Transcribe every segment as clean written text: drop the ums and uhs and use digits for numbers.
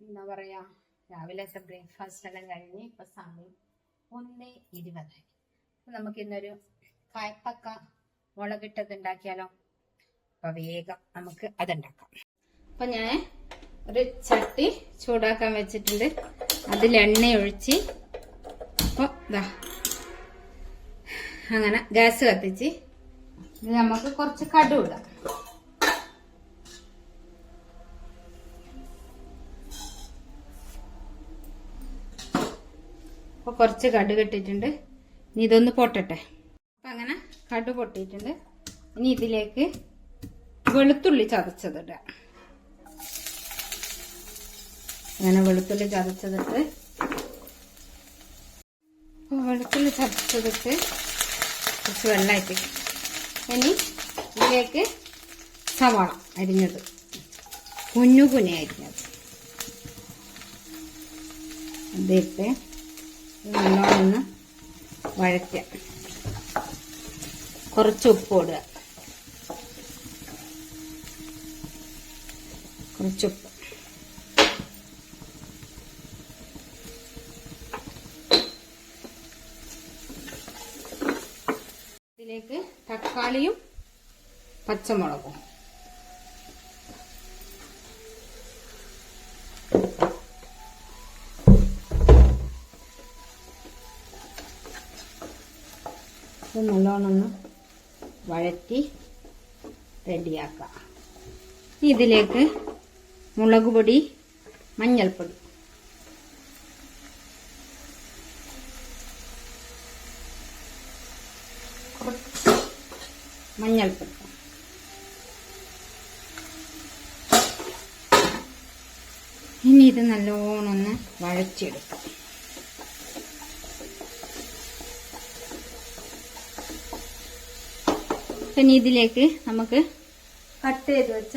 എന്താ പറയാ, രാവിലത്തെ ബ്രേക്ക്ഫാസ്റ്റ് എല്ലാം കഴിഞ്ഞ് ഇപ്പൊ സമയം 1:20. നമുക്ക് ഇന്നൊരു കായ്പക്ക മുളകിട്ടത് ഉണ്ടാക്കിയാലോ. അപ്പൊ വേഗം നമുക്ക് അതുണ്ടാക്കാം. അപ്പൊ ഞാൻ ഒരു ചട്ടി ചൂടാക്കാൻ വെച്ചിട്ടുണ്ട്. അതിൽ എണ്ണ ഒഴിച്ച് അപ്പൊ ഇതാ അങ്ങനെ ഗ്യാസ് കത്തിച്ച് ഇത് നമുക്ക് കുറച്ച് കടുക് ഇടാം. അപ്പൊ കുറച്ച് കടുക് ഇട്ടിട്ടുണ്ട്. ഇനി ഇതൊന്ന് പൊട്ടട്ടെ. അപ്പൊ അങ്ങനെ കടുക് പൊട്ടിയിട്ടുണ്ട്. ഇനി ഇതിലേക്ക് വെളുത്തുള്ളി ചതച്ചതിടാം. അങ്ങനെ വെളുത്തുള്ളി ചതച്ചതിട്ട് കുറച്ച് വെള്ളമായിട്ട് ഇനി ഇതിലേക്ക് സവാള അരിഞ്ഞത്, കുഞ്ഞു അരിഞ്ഞത് അതിട്ട് നല്ലോണം ഒന്ന് വഴറ്റുക. കുറച്ച് ഉപ്പ് ഇടുക, കുറച്ചുപ്പ്. ഇതിലേക്ക് തക്കാളിയും പച്ചമുളകും നല്ലോണം ഒന്ന് വഴറ്റി റെഡിയാക്കാം. ഇതിലേക്ക് മുളക് പൊടി, മഞ്ഞൾപ്പൊടി, മഞ്ഞൾപ്പൊടി, ഇനി ഇത് നല്ലോണം ഒന്ന് വഴറ്റിയെടുക്കാം. പിന്നെ ഇതിലേക്ക് നമുക്ക് കട്ട് ചെയ്ത് വെച്ച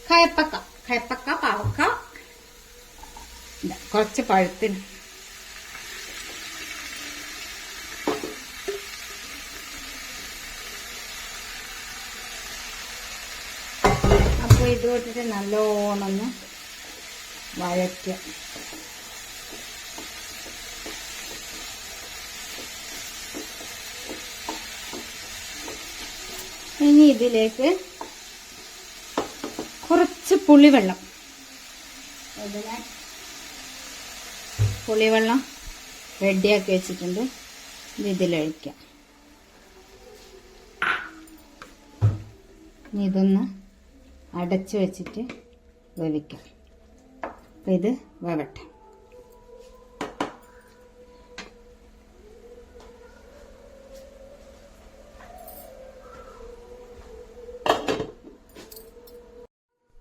കയപ്പക്ക പാവക്ക കുറച്ച് പഴുത്തിന് അപ്പോൾ ഇത് തൊട്ടിട്ട് നല്ലോണം ഒന്ന് വഴറ്റുക. ഇനി ഇതിലേക്ക് കുറച്ച് പുളിവെള്ളം റെഡിയാക്കി വെച്ചിട്ടുണ്ട്. ഇതിലൊഴിക്കാം. ഇതൊന്ന് അടച്ചു വെച്ചിട്ട് വേവിക്കാം. അപ്പം ഇത് വേവട്ടെ.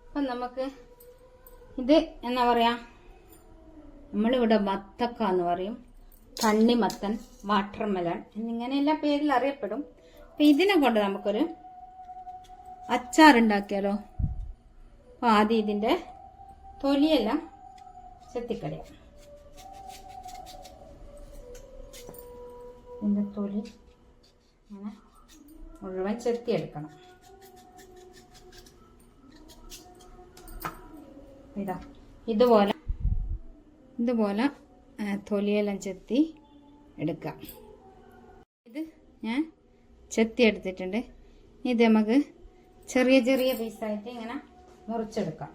അപ്പം നമുക്ക് ഇത് എന്താ പറയാ, നമ്മളിവിടെ മത്തക്ക എന്ന് പറയും, തണ്ണിമത്തൻ, വാട്ടർമെലൺ എന്നിങ്ങനെ എല്ലാ പേരിൽ അറിയപ്പെടും. അപ്പം ഇതിനെ കൊണ്ട് നമുക്കൊരു അച്ചാറുണ്ടാക്കിയാലോ. അപ്പം ആദ്യം ഇതിൻ്റെ തൊലിയെല്ലാം ചെത്തിക്കളയാം. ഇതിൻ്റെ തൊലി അങ്ങനെ മുഴുവൻ ചെത്തിയെടുക്കണം. ഇതാ ഇതുപോലെ തൊലിയെല്ലാം ചെത്തി എടുക്കാം. ഇത് ഞാൻ ചെത്തി എടുത്തിട്ടുണ്ട്. ഇത് നമുക്ക് ചെറിയ ചെറിയ പീസായിട്ട് ഇങ്ങനെ മുറിച്ചെടുക്കാം.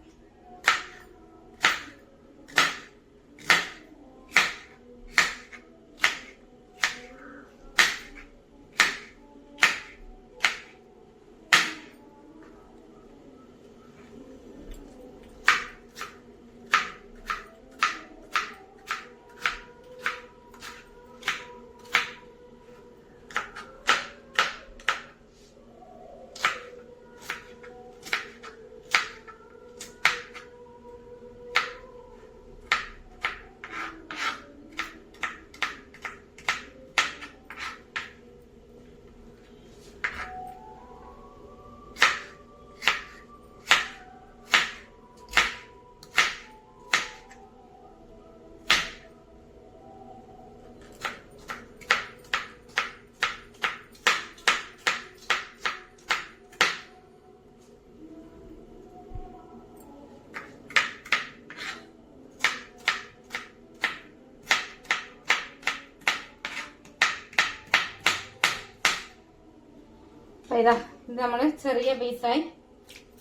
ഇതാ ഇത് നമ്മൾ ചെറിയ പീസായി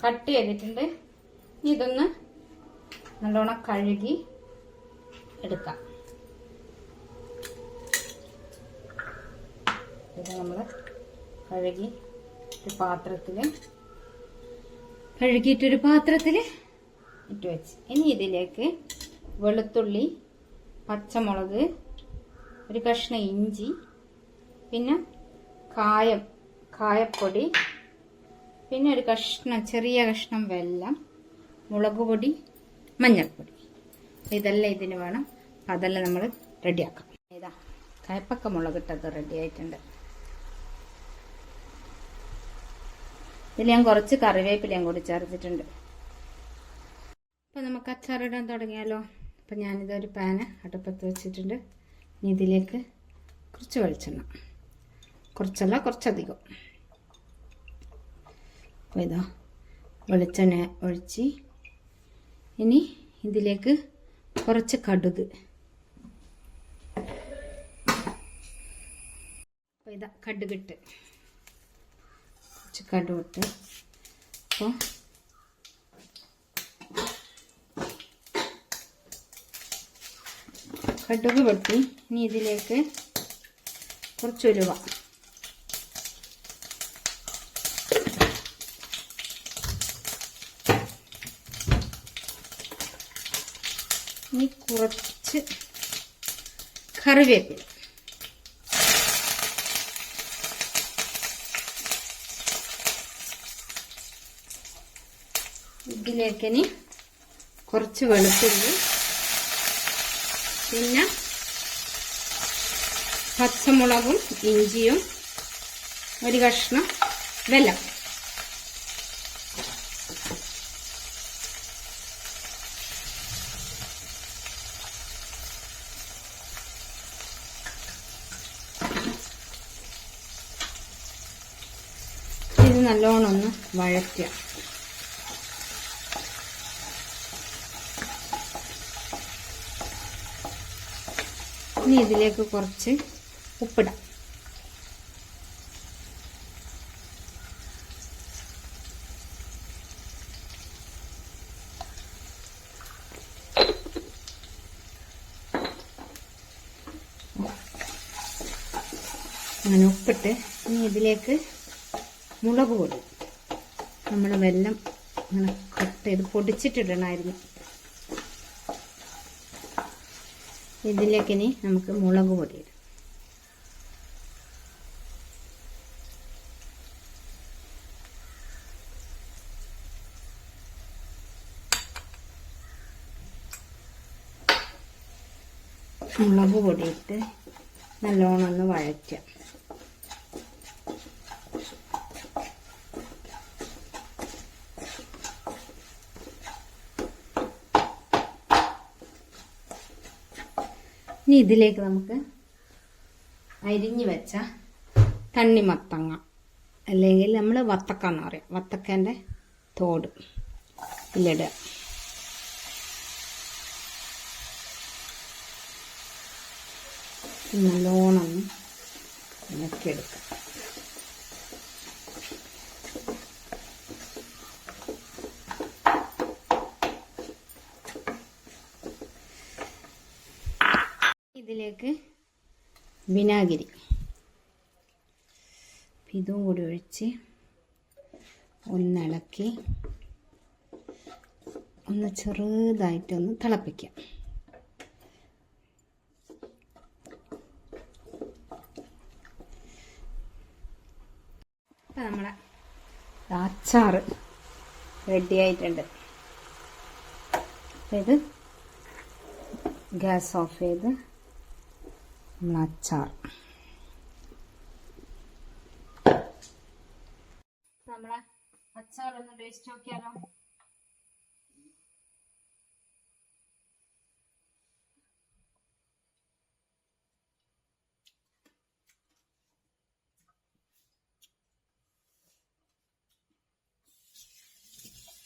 കട്ട് ചെയ്തിട്ടുണ്ട്. ഇതൊന്ന് നല്ലോണം കഴുകി എടുക്കാം. ഇത് നമ്മൾ കഴുകി കഴുകിയിട്ടൊരു പാത്രത്തിൽ ഇട്ട് വെച്ച് ഇനി ഇതിലേക്ക് വെളുത്തുള്ളി, പച്ചമുളക്, ഒരു കഷ്ണം ഇഞ്ചി, പിന്നെ കായപ്പൊടി, പിന്നെ ഒരു ചെറിയ കഷ്ണം വെല്ലം, മുളക് പൊടി, മഞ്ഞൾപ്പൊടി, ഇതെല്ലാം ഇതിന് വേണം. അതെല്ലാം നമ്മൾ റെഡിയാക്കാം. ഇതാ കയ്പ്പക്ക മുളകിട്ടത് റെഡി ആയിട്ടുണ്ട്. ഇതിൽ ഞാൻ കുറച്ച് കറിവേപ്പിലയും കൂടി ചേർത്തിട്ടുണ്ട്. അപ്പം നമുക്ക് അച്ചാറിടാൻ തുടങ്ങിയാലോ. അപ്പം ഞാനിതൊരു പാന് അടുപ്പത്ത് വെച്ചിട്ടുണ്ട്. ഇനി ഇതിലേക്ക് കുറച്ച് വെളിച്ചെണ്ണ, കുറച്ചധികം. അപ്പോൾ ഇതാ വെളിച്ചെണ്ണ ഒഴിച്ച് ഇനി ഇതിലേക്ക് കുറച്ച് കടുക്, അപ്പോൾ ഇതാ കടുകിട്ട് കുറച്ച് കടുകിട്ട് അപ്പോൾ കടുക് പൊട്ടി. ഇനി ഇതിലേക്ക് കുറച്ച് ഉലുവ, ഇനി കുറച്ച് കറിവേപ്പില, ഇതിലേക്ക് ഇനി കുറച്ച് വെളുത്തുള്ളി, പിന്നെ പച്ചമുളകും ഇഞ്ചിയും, ഒരു കഷ്ണം വെല്ലം. ഇത് നല്ലോണം ഒന്ന് വഴറ്റുക. ഇനി ഇതിലേക്ക് കുറച്ച് ഉപ്പിടാം. അങ്ങനെ ഉപ്പിട്ട് ഇനി ഇതിലേക്ക് മുളക് പൊടി, നമ്മൾ വെല്ലം ഇങ്ങനെ കട്ട് ചെയ്ത് പൊടിച്ചിട്ടിടണമായിരുന്നു. ഇതിലേക്ക് ഇനി നമുക്ക് മുളക് പൊടി ഇടാം. മുളക് പൊടിയിട്ട് നല്ലോണം ഒന്ന് വഴറ്റുക. ഇനി ഇതിലേക്ക് നമുക്ക് അരിഞ്ഞു വെച്ച തണ്ണിമത്തങ്ങ, അല്ലെങ്കിൽ നമ്മൾ വത്തക്ക എന്ന് പറയാം, വത്തക്കേൻ്റെ തോട് ഇതിലിടുക. നല്ലോണം ഇളക്കിയെടുക്കുക. ഇതിലേക്ക് വിനാഗിരി ഇതും കൂടി ഒഴിച്ച് ഒന്നിളക്കി ഒന്ന് ചെറുതായിട്ടൊന്ന് തിളപ്പിക്കാം. അപ്പം നമ്മളെ അച്ചാറ് റെഡി ആയിട്ടുണ്ട്. ഇത് ഗ്യാസ് ഓഫ് ചെയ്ത് അച്ചാർ നമ്മളെ അച്ചാറൊന്ന് ടേസ്റ്റ് നോക്കിയാലോ.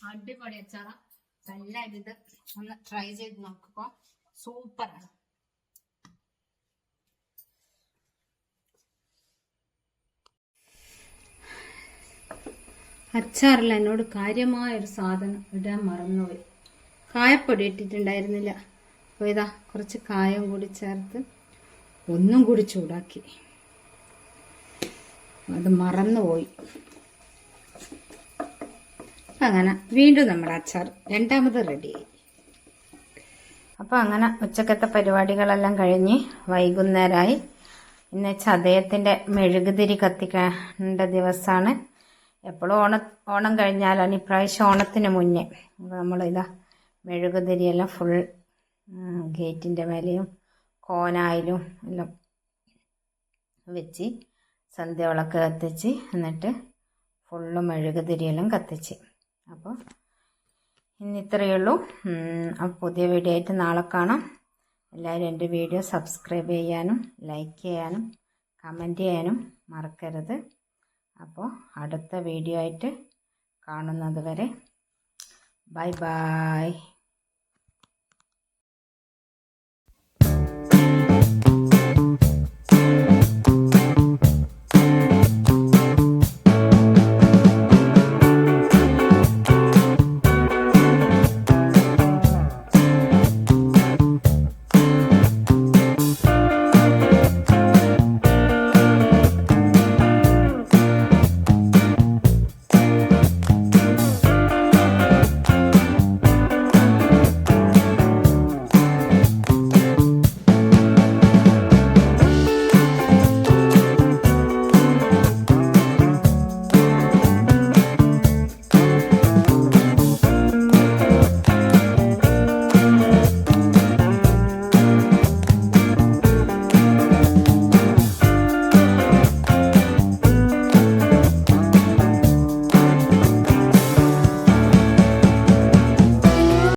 അടിപൊളി അച്ചാറാ. എല്ലാവരും ഇത് ഒന്ന് ട്രൈ ചെയ്ത് നോക്കുമ്പോൾ സൂപ്പറാണ്. അച്ചാറിൽ എന്നോട് കാര്യമായൊരു സാധനം ഇടാൻ മറന്നുപോയി. കായപ്പൊടി ഇട്ടിട്ടുണ്ടായിരുന്നില്ല. അപ്പോൾ ഇതാ കുറച്ച് കായം കൂടി ചേർത്ത് ഒന്നും കൂടി ചൂടാക്കി. അത് മറന്നുപോയി. അങ്ങനെ വീണ്ടും നമ്മുടെ അച്ചാർ രണ്ടാമത് റെഡിയായി. അപ്പോൾ അങ്ങനെ ഉച്ചക്കത്തെ പരിപാടികളെല്ലാം കഴിഞ്ഞ് വൈകുന്നേരമായി. ഇന്ന് ചതയത്തിൻ്റെ മെഴുകുതിരി കത്തിക്കേണ്ട ദിവസമാണ്. എപ്പോഴും ഓണം കഴിഞ്ഞാലാണ്, ഇപ്രാവശ്യം ഓണത്തിന് മുന്നേ. അപ്പോൾ നമ്മളിതാ മെഴുകുതിരിയെല്ലാം ഫുൾ ഗേറ്റിൻ്റെ മേലെയും കോനായിലും എല്ലാം വെച്ച് സന്ധ്യവിളക്ക് കത്തിച്ച്, എന്നിട്ട് ഫുള്ള് മെഴുകുതിരിയെല്ലാം കത്തിച്ച്. അപ്പോൾ ഇന്ന് ഇത്രയേ ഉള്ളൂ. അപ്പോൾ പുതിയ വീഡിയോ ആയിട്ട് നാളെ കാണാം. എല്ലാവരും എൻ്റെ വീഡിയോ സബ്സ്ക്രൈബ് ചെയ്യാനും ലൈക്ക് ചെയ്യാനും കമൻറ്റ് ചെയ്യാനും മറക്കരുത്. അപ്പോൾ അടുത്ത വീഡിയോ ആയിട്ട് കാണുന്നത് വരെ ബൈ ബൈ.